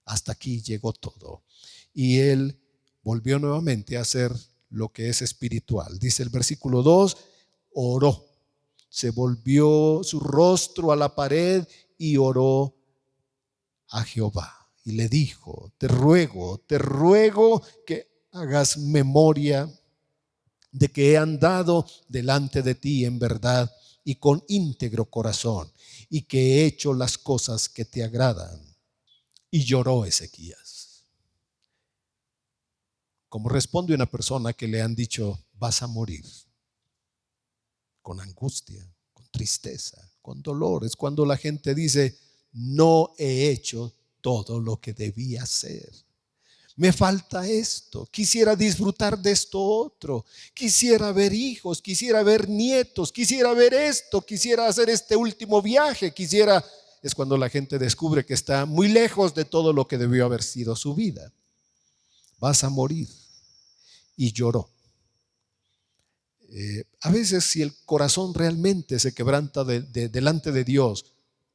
Speaker 1: Hasta aquí llegó todo. Y él volvió nuevamente a hacer lo que es espiritual. Dice el versículo 2, oró. Se volvió su rostro a la pared y oró a Jehová. Y le dijo: te ruego que hagas memoria de que he andado delante de ti en verdad y con íntegro corazón, y que he hecho las cosas que te agradan. Y lloró Ezequías. Como responde una persona que le han dicho: vas a morir, con angustia, con tristeza, con dolor. Es cuando la gente dice: no he hecho todo lo que debía hacer. Me falta esto, quisiera disfrutar de esto otro, quisiera ver hijos, quisiera ver nietos, quisiera ver esto, quisiera hacer este último viaje, quisiera. Es cuando la gente descubre que está muy lejos de todo lo que debió haber sido su vida. Vas a morir. Y lloró. A veces, si el corazón realmente se quebranta delante de Dios,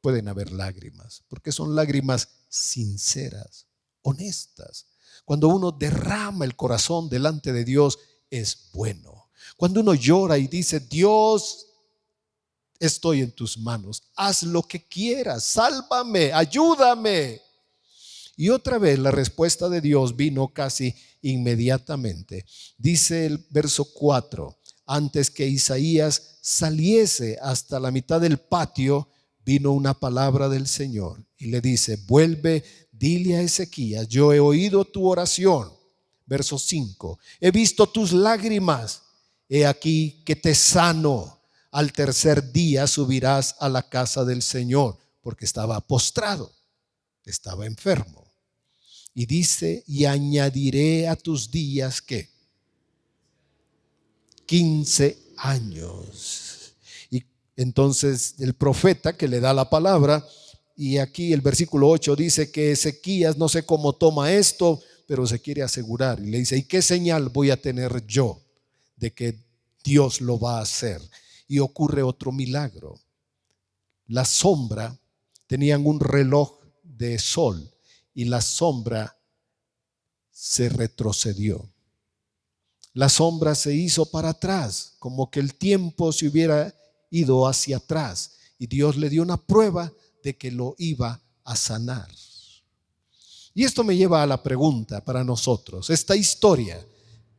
Speaker 1: pueden haber lágrimas, porque son lágrimas sinceras, honestas. Cuando uno derrama el corazón delante de Dios, es bueno. Cuando uno llora y dice: Dios, estoy en tus manos, haz lo que quieras, sálvame, ayúdame. Y otra vez la respuesta de Dios vino casi inmediatamente. Dice el verso 4: antes que Isaías saliese hasta la mitad del patio, vino una palabra del Señor y le dice: vuelve, dile a Ezequías, yo he oído tu oración. Verso 5: he visto tus lágrimas, he aquí que te sano. Al tercer día subirás a la casa del Señor, porque estaba postrado, estaba enfermo. Y dice: y añadiré a tus días ¿qué? 15 años. Y entonces el profeta que le da la palabra, y aquí el versículo 8 dice que Ezequías no sé cómo toma esto, pero se quiere asegurar y le dice: ¿y qué señal voy a tener yo de que Dios lo va a hacer? Y ocurre otro milagro. La sombra, tenían un reloj de sol y la sombra se retrocedió. La sombra se hizo para atrás, como que el tiempo se hubiera ido hacia atrás, y Dios le dio una prueba de que lo iba a sanar. Y esto me lleva a la pregunta para nosotros, esta historia.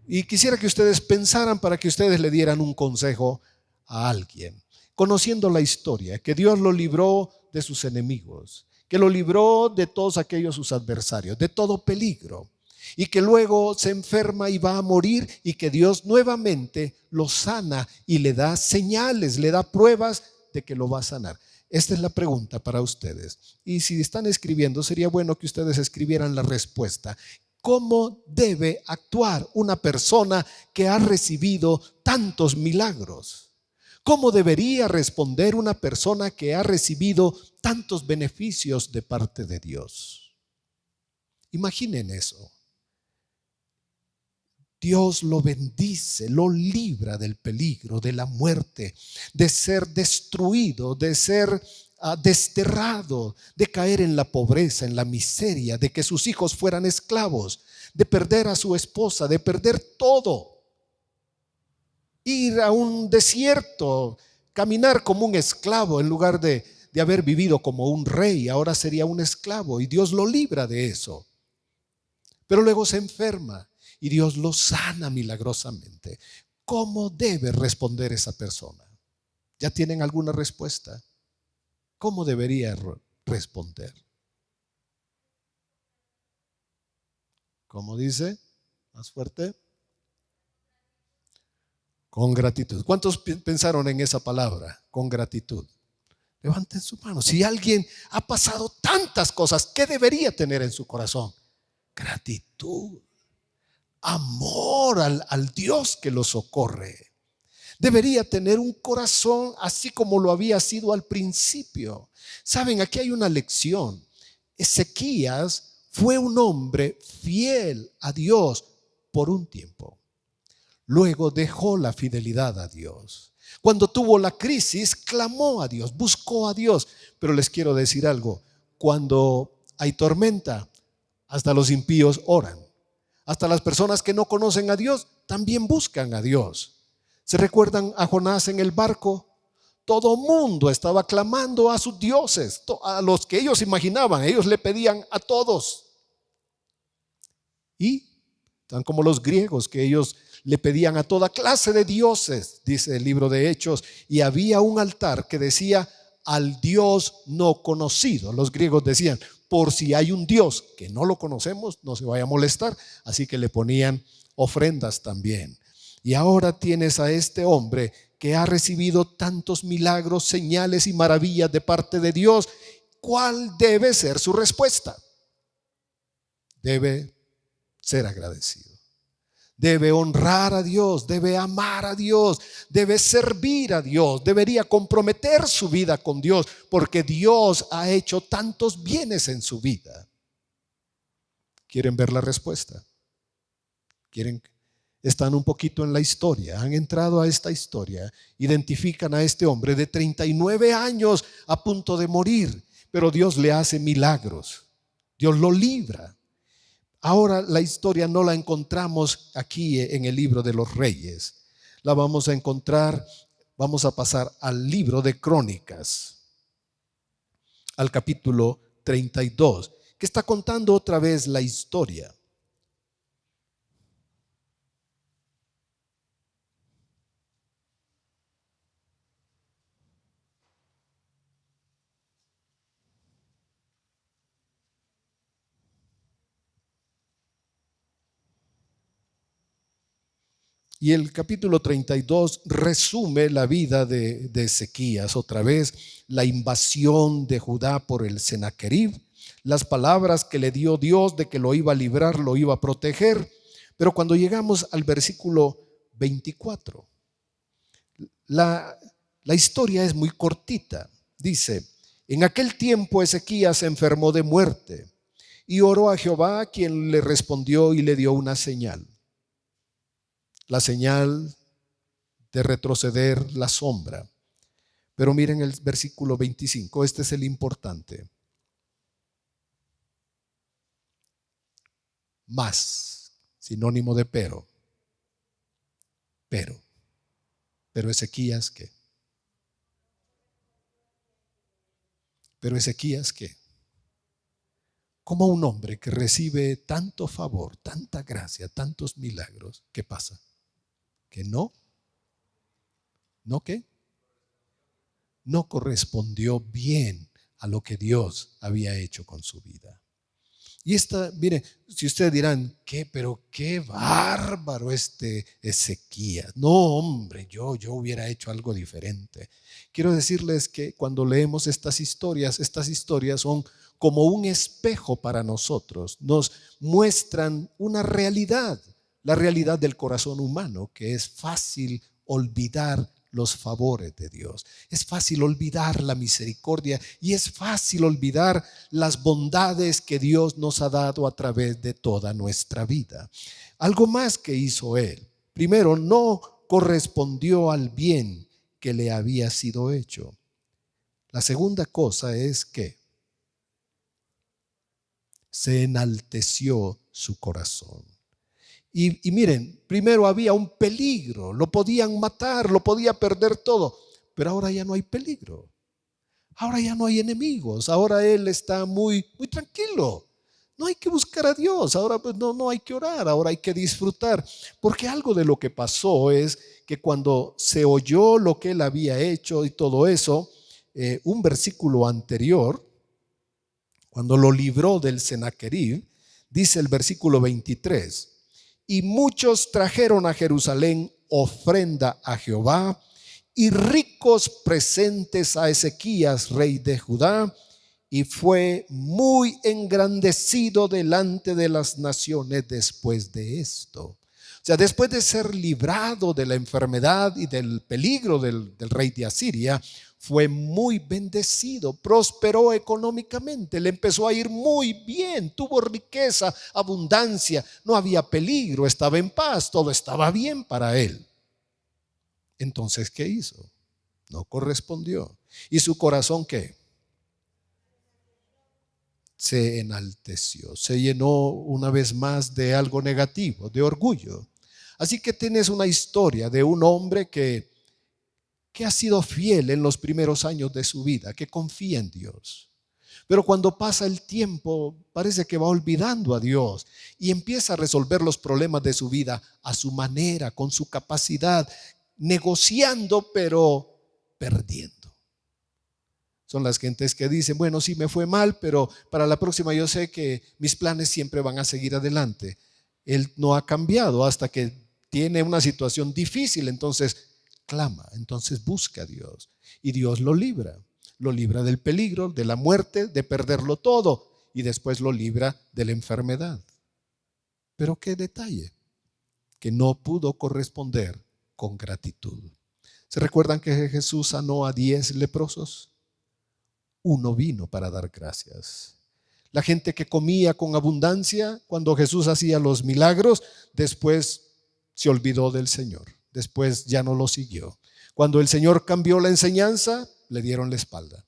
Speaker 1: Y quisiera que ustedes pensaran para que ustedes le dieran un consejo a alguien. Conociendo la historia, que Dios lo libró de sus enemigos, que lo libró de todos aquellos sus adversarios, de todo peligro, y que luego se enferma y va a morir, y que Dios nuevamente lo sana y le da señales, le da pruebas de que lo va a sanar. Esta es la pregunta para ustedes. Y si están escribiendo, sería bueno que ustedes escribieran la respuesta. ¿Cómo debe actuar una persona que ha recibido tantos milagros? ¿Cómo debería responder una persona que ha recibido tantos beneficios de parte de Dios? Imaginen eso. Dios lo bendice, lo libra del peligro, de la muerte, de ser destruido, de ser desterrado, de caer en la pobreza, en la miseria, de que sus hijos fueran esclavos, de perder a su esposa, de perder todo. Ir a un desierto, caminar como un esclavo en lugar de haber vivido como un rey, ahora sería un esclavo, y Dios lo libra de eso. Pero luego se enferma y Dios lo sana milagrosamente. ¿Cómo debe responder esa persona? ¿Ya tienen alguna respuesta? ¿Cómo debería responder? ¿Cómo dice? Más fuerte. Con gratitud. ¿Cuántos pensaron en esa palabra? Con gratitud. Levanten su mano. Si alguien ha pasado tantas cosas, ¿qué debería tener en su corazón? Gratitud. Amor al Dios que lo socorre. Debería tener un corazón así como lo había sido al principio. Saben, aquí hay una lección. Ezequías fue un hombre fiel a Dios por un tiempo. Luego dejó la fidelidad a Dios. Cuando tuvo la crisis, clamó a Dios, buscó a Dios. Pero les quiero decir algo, cuando hay tormenta, hasta los impíos oran. Hasta las personas que no conocen a Dios también buscan a Dios. ¿Se recuerdan a Jonás en el barco? Todo mundo estaba clamando a sus dioses, a los que ellos imaginaban. Ellos le pedían a todos. Y están como los griegos, que ellos le pedían a toda clase de dioses, dice el libro de Hechos. Y había un altar que decía al Dios no conocido. Los griegos decían, por si hay un Dios que no lo conocemos, no se vaya a molestar. Así que le ponían ofrendas también. Y ahora tienes a este hombre que ha recibido tantos milagros, señales y maravillas de parte de Dios. ¿Cuál debe ser su respuesta? Debe ser agradecido. Debe honrar a Dios, debe amar a Dios, debe servir a Dios, debería comprometer su vida con Dios, porque Dios ha hecho tantos bienes en su vida. ¿Quieren ver la respuesta? ¿Quieren? Están un poquito en la historia, han entrado a esta historia, identifican a este hombre de 39 años a punto de morir, pero Dios le hace milagros, Dios lo libra. Ahora la historia no la encontramos aquí en el libro de los Reyes. La vamos a encontrar, vamos a pasar al libro de Crónicas, al capítulo 32, que está contando otra vez la historia. Y el capítulo 32 resume la vida de Ezequías, otra vez la invasión de Judá por el Sennacherib, las palabras que le dio Dios de que lo iba a librar, lo iba a proteger. Pero cuando llegamos al versículo 24, la historia es muy cortita. Dice, en aquel tiempo Ezequías se enfermó de muerte y oró a Jehová, quien le respondió y le dio una señal. La señal de retroceder la sombra. Pero miren el versículo 25, este es el importante. Más, sinónimo de pero. Pero Ezequías, ¿qué? Pero Ezequías, ¿qué? Como un hombre que recibe tanto favor, tanta gracia, tantos milagros, ¿qué pasa? Que ¿no qué? No correspondió bien a lo que Dios había hecho con su vida. Y mire, si ustedes dirán, pero qué bárbaro este Ezequías. No, hombre, yo hubiera hecho algo diferente. Quiero decirles que cuando leemos estas historias son como un espejo para nosotros. Nos muestran una realidad, la realidad del corazón humano, que es fácil olvidar los favores de Dios. Es fácil olvidar la misericordia y es fácil olvidar las bondades que Dios nos ha dado a través de toda nuestra vida. Algo más que hizo él. Primero, no correspondió al bien que le había sido hecho. La segunda cosa es que se enalteció su corazón. Y miren, primero había un peligro, lo podían matar, lo podía perder todo, pero ahora ya no hay peligro. Ahora ya no hay enemigos, ahora él está muy tranquilo. No hay que buscar a Dios, ahora pues no hay que orar, ahora hay que disfrutar. Porque algo de lo que pasó es que cuando se oyó lo que él había hecho y todo eso, un versículo anterior, cuando lo libró del Sennacherib, dice el versículo 23, y muchos trajeron a Jerusalén ofrenda a Jehová y ricos presentes a Ezequías, rey de Judá, y fue muy engrandecido delante de las naciones después de esto. O sea, después de ser librado de la enfermedad y del peligro del rey de Asiria, fue muy bendecido, prosperó económicamente, le empezó a ir muy bien, tuvo riqueza, abundancia, no había peligro, estaba en paz, todo estaba bien para él. Entonces, ¿qué hizo? No correspondió. ¿Y su corazón qué? Se enalteció, se llenó una vez más de algo negativo, de orgullo. Así que tienes una historia de un hombre que ha sido fiel en los primeros años de su vida, que confía en Dios. Pero cuando pasa el tiempo, parece que va olvidando a Dios y empieza a resolver los problemas de su vida a su manera, con su capacidad, negociando, pero perdiendo. Son las gentes que dicen, bueno, sí me fue mal, pero para la próxima yo sé que mis planes siempre van a seguir adelante. Él no ha cambiado hasta que tiene una situación difícil, entonces clama, entonces busca a Dios y Dios lo libra del peligro, de la muerte, de perderlo todo y después lo libra de la enfermedad. Pero qué detalle, que no pudo corresponder con gratitud. ¿Se recuerdan que Jesús sanó a 10 leprosos? Uno vino para dar gracias. La gente que comía con abundancia, cuando Jesús hacía los milagros, después se olvidó del Señor, después ya no lo siguió. Cuando el Señor cambió la enseñanza, le dieron la espalda.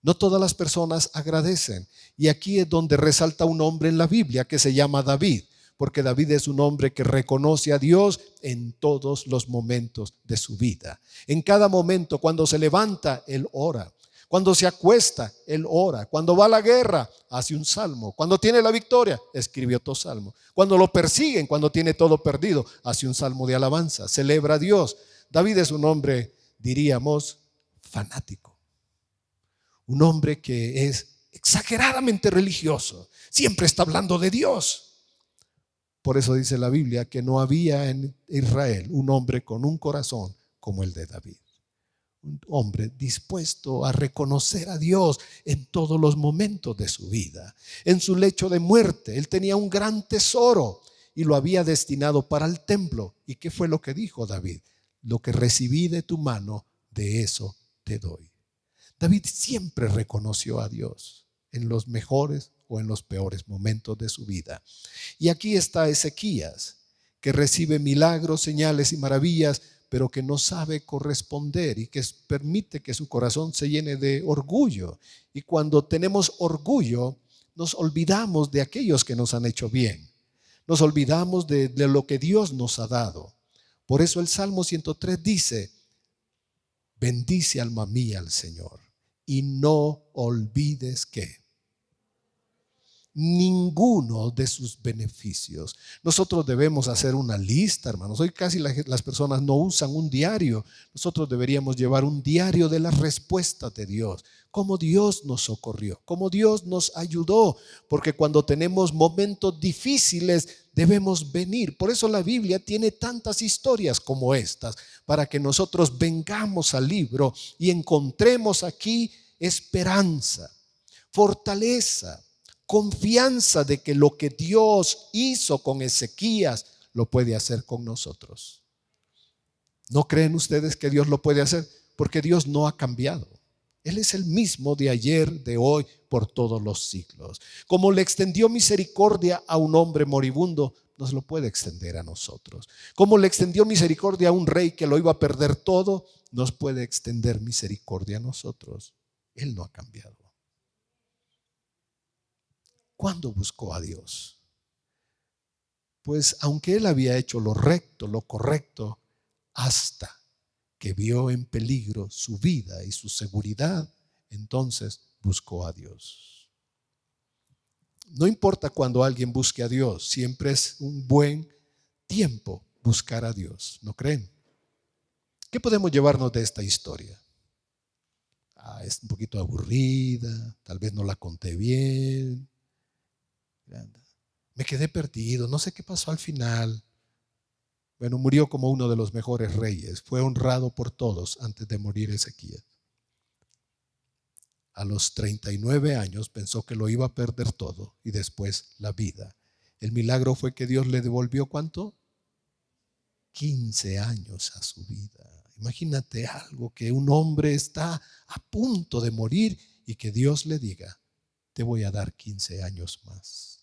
Speaker 1: No todas las personas agradecen. Y aquí es donde resalta un hombre en la Biblia que se llama David, porque David es un hombre que reconoce a Dios en todos los momentos de su vida. En cada momento, cuando se levanta, él ora. Cuando se acuesta, él ora. Cuando va a la guerra, hace un salmo. Cuando tiene la victoria, escribe otro salmo. Cuando lo persiguen, cuando tiene todo perdido, hace un salmo de alabanza. Celebra a Dios. David es un hombre, diríamos, fanático. Un hombre que es exageradamente religioso. Siempre está hablando de Dios. Por eso dice la Biblia que no había en Israel un hombre con un corazón como el de David. Un hombre dispuesto a reconocer a Dios en todos los momentos de su vida. En su lecho de muerte, él tenía un gran tesoro y lo había destinado para el templo. ¿Y qué fue lo que dijo David? Lo que recibí de tu mano, de eso te doy. David siempre reconoció a Dios en los mejores o en los peores momentos de su vida. Y aquí está Ezequías, que recibe milagros, señales y maravillas, pero que no sabe corresponder y que permite que su corazón se llene de orgullo. Y cuando tenemos orgullo, nos olvidamos de aquellos que nos han hecho bien. Nos olvidamos de lo que Dios nos ha dado. Por eso el Salmo 103 dice, bendice alma mía al Señor y no olvides que ninguno de sus beneficios. Nosotros debemos hacer una lista, hermanos. Hoy casi las personas no usan un diario. Nosotros deberíamos llevar un diario de las respuestas de Dios, cómo Dios nos socorrió, cómo Dios nos ayudó, porque cuando tenemos momentos difíciles debemos venir. Por eso la Biblia tiene tantas historias como estas, para que nosotros vengamos al libro y encontremos aquí esperanza, fortaleza, confianza de que lo que Dios hizo con Ezequías lo puede hacer con nosotros. ¿No creen ustedes que Dios lo puede hacer? Porque Dios no ha cambiado. Él es el mismo de ayer, de hoy, por todos los siglos. Como le extendió misericordia a un hombre moribundo, nos lo puede extender a nosotros. Como le extendió misericordia a un rey que lo iba a perder todo, nos puede extender misericordia a nosotros. Él no ha cambiado. ¿Cuándo buscó a Dios? Pues aunque él había hecho lo recto, lo correcto, hasta que vio en peligro su vida y su seguridad, entonces buscó a Dios. No importa cuando alguien busque a Dios, siempre es un buen tiempo buscar a Dios, ¿no creen? ¿Qué podemos llevarnos de esta historia? Es un poquito aburrida, tal vez no la conté bien, me quedé perdido, no sé qué pasó al final. Bueno, murió como uno de los mejores reyes, fue honrado por todos antes de morir Ezequías. A los 39 años pensó que lo iba a perder todo y después la vida. El milagro fue que Dios le devolvió ¿cuánto? 15 años a su vida. Imagínate algo, que un hombre está a punto de morir y que Dios le diga, te voy a dar 15 años más.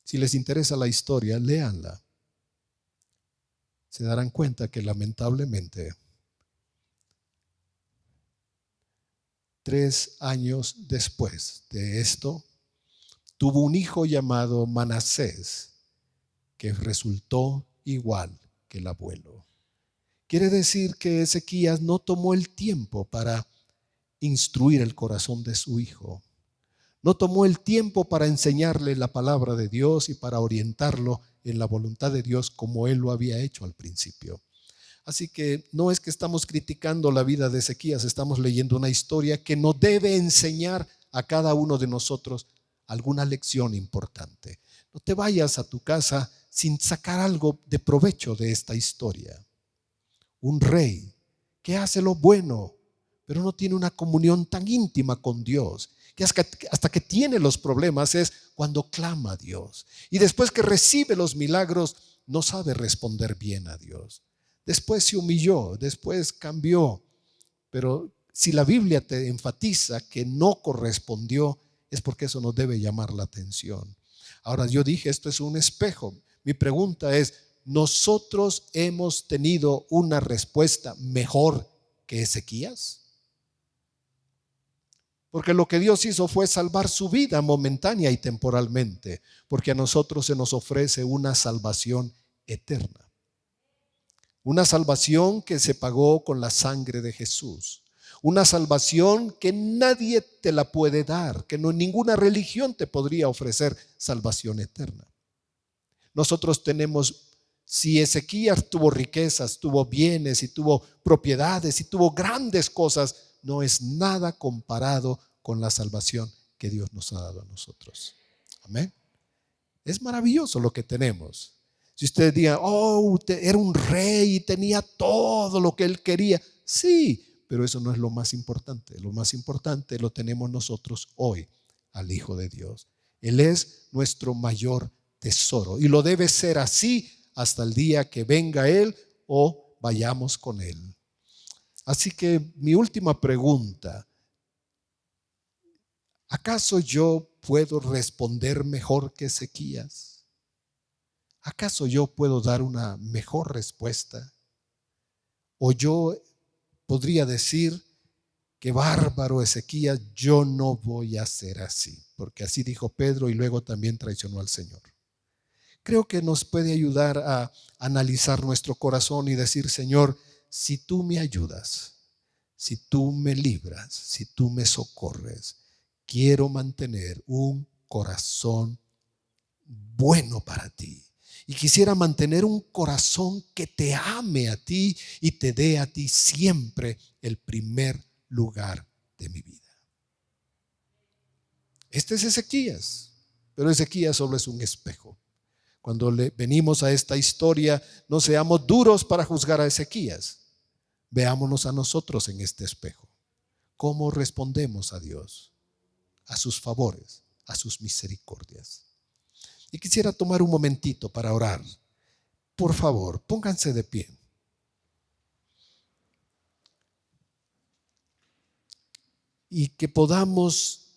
Speaker 1: Si les interesa la historia, léanla. Se darán cuenta que lamentablemente 3 años después de esto, tuvo un hijo llamado Manasés, que resultó igual que el abuelo. Quiere decir que Ezequías no tomó el tiempo para instruir el corazón de su hijo. No tomó el tiempo para enseñarle la palabra de Dios y para orientarlo en la voluntad de Dios como él lo había hecho al principio. Así que no es que estamos criticando la vida de Ezequías, estamos leyendo una historia que nos debe enseñar a cada uno de nosotros alguna lección importante. No te vayas a tu casa sin sacar algo de provecho de esta historia. Un rey que hace lo bueno, pero no tiene una comunión tan íntima con Dios, que hasta que tiene los problemas es cuando clama a Dios. Y después que recibe los milagros, no sabe responder bien a Dios. Después se humilló, después cambió. Pero si la Biblia te enfatiza que no correspondió, es porque eso nos debe llamar la atención. Ahora, yo dije, esto es un espejo. Mi pregunta es, ¿nosotros hemos tenido una respuesta mejor que Ezequías? Porque lo que Dios hizo fue salvar su vida momentánea y temporalmente, porque a nosotros se nos ofrece una salvación eterna. Una salvación que se pagó con la sangre de Jesús. Una salvación que nadie te la puede dar, que ninguna religión te podría ofrecer salvación eterna. Nosotros tenemos, si Ezequías tuvo riquezas, tuvo bienes y tuvo propiedades y tuvo grandes cosas, no es nada comparado con la salvación que Dios nos ha dado a nosotros. Amén. Es maravilloso lo que tenemos. Si ustedes digan, era un rey y tenía todo lo que él quería. Sí, pero eso no es lo más importante. Lo más importante lo tenemos nosotros hoy, al Hijo de Dios. Él es nuestro mayor tesoro y lo debe ser así hasta el día que venga Él o vayamos con Él. Así que mi última pregunta, ¿acaso yo puedo responder mejor que Ezequías? ¿Acaso yo puedo dar una mejor respuesta? ¿O yo podría decir, qué bárbaro Ezequías, yo no voy a ser así? Porque así dijo Pedro y luego también traicionó al Señor. Creo que nos puede ayudar a analizar nuestro corazón y decir, Señor, si tú me ayudas, si tú me libras, si tú me socorres, quiero mantener un corazón bueno para ti. Y quisiera mantener un corazón que te ame a ti y te dé a ti siempre el primer lugar de mi vida. Este es Ezequías, pero Ezequías solo es un espejo. Cuando venimos a esta historia, no seamos duros para juzgar a Ezequías. Veámonos a nosotros en este espejo. ¿Cómo respondemos a Dios, a sus favores, a sus misericordias? Y quisiera tomar un momentito para orar. Por favor, pónganse de pie. Y que podamos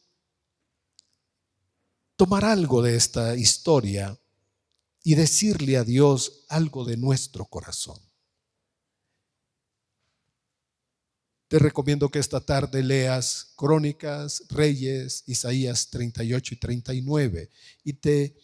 Speaker 1: tomar algo de esta historia y decirle a Dios algo de nuestro corazón. Te recomiendo que esta tarde leas Crónicas, Reyes, Isaías 38 y 39 y te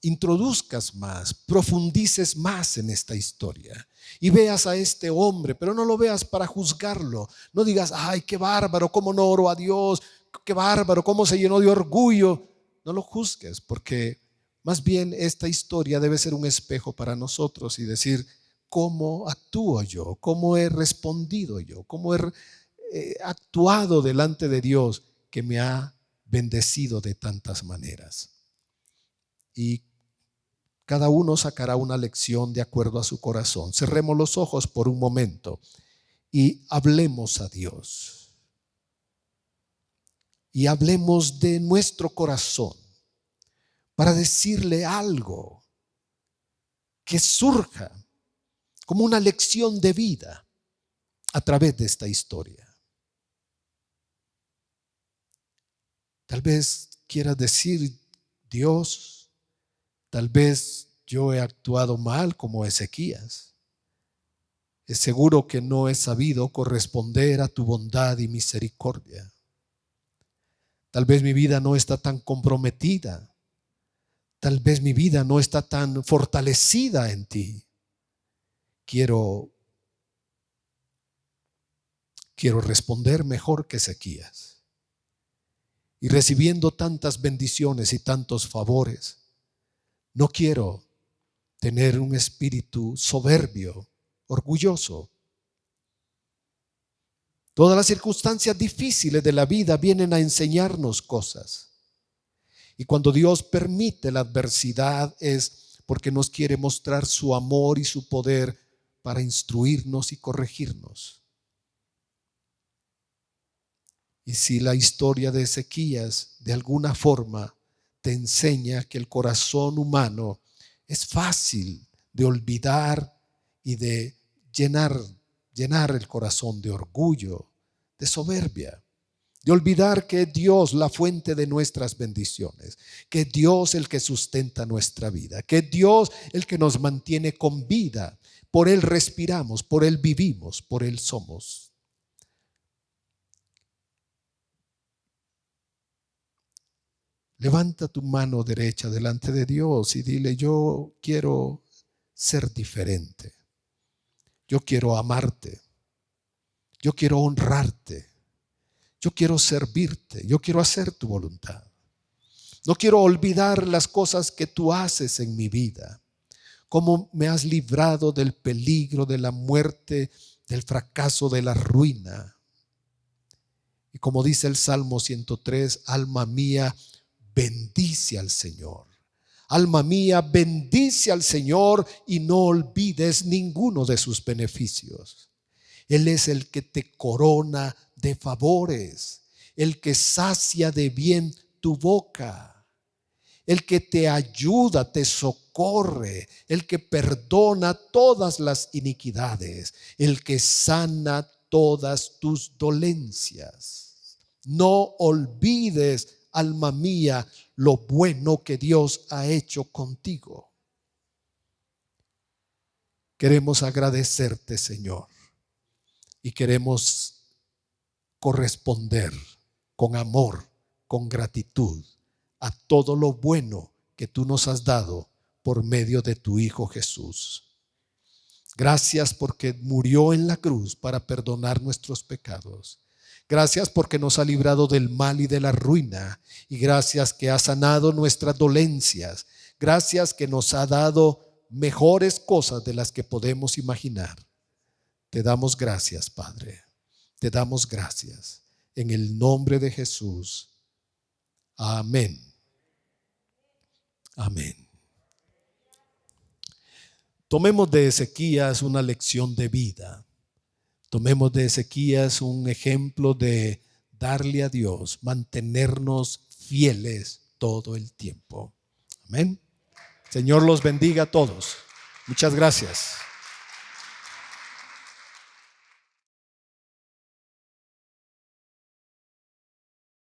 Speaker 1: introduzcas más, profundices más en esta historia y veas a este hombre, pero no lo veas para juzgarlo. No digas, ay, qué bárbaro, cómo no oró a Dios, qué bárbaro, cómo se llenó de orgullo. No lo juzgues, porque más bien esta historia debe ser un espejo para nosotros y decir, ¿cómo actúo yo? ¿Cómo he respondido yo? ¿Cómo he actuado delante de Dios que me ha bendecido de tantas maneras? Y cada uno sacará una lección de acuerdo a su corazón. Cerremos los ojos por un momento y hablemos a Dios. Y hablemos de nuestro corazón para decirle algo que surja como una lección de vida a través de esta historia. Tal vez quieras decir, Dios, tal vez yo he actuado mal como Ezequías. Es seguro que no he sabido corresponder a tu bondad y misericordia. Tal vez mi vida no está tan comprometida. Tal vez mi vida no está tan fortalecida en ti. Quiero responder mejor que Ezequías. Y recibiendo tantas bendiciones y tantos favores, no quiero tener un espíritu soberbio, orgulloso. Todas las circunstancias difíciles de la vida vienen a enseñarnos cosas. Y cuando Dios permite la adversidad es porque nos quiere mostrar su amor y su poder para instruirnos y corregirnos. Y si la historia de Ezequías de alguna forma te enseña que el corazón humano es fácil de olvidar y de llenar el corazón de orgullo, de soberbia, de olvidar que es Dios la fuente de nuestras bendiciones, que es Dios el que sustenta nuestra vida, que es Dios el que nos mantiene con vida. Por Él respiramos, por Él vivimos, por Él somos. Levanta tu mano derecha delante de Dios y dile, yo quiero ser diferente. Yo quiero amarte. Yo quiero honrarte. Yo quiero servirte. Yo quiero hacer tu voluntad. No quiero olvidar las cosas que tú haces en mi vida. Cómo me has librado del peligro, de la muerte, del fracaso, de la ruina. Y como dice el Salmo 103, alma mía, bendice al Señor. Alma mía, bendice al Señor y no olvides ninguno de sus beneficios. Él es el que te corona de favores, el que sacia de bien tu boca, el que te ayuda, te socorre, el que perdona todas las iniquidades, el que sana todas tus dolencias. No olvides, alma mía, lo bueno que Dios ha hecho contigo. Queremos agradecerte, Señor, y queremos corresponder con amor, con gratitud a todo lo bueno que tú nos has dado por medio de tu Hijo Jesús. Gracias porque murió en la cruz para perdonar nuestros pecados. Gracias porque nos ha librado del mal y de la ruina. Y gracias que ha sanado nuestras dolencias. Gracias que nos ha dado mejores cosas de las que podemos imaginar. Te damos gracias, Padre. Te damos gracias. En el nombre de Jesús. Amén. Amén. Tomemos de Ezequías una lección de vida. Tomemos de Ezequías un ejemplo de darle a Dios, mantenernos fieles todo el tiempo. Amén. Señor los bendiga a todos. Muchas gracias.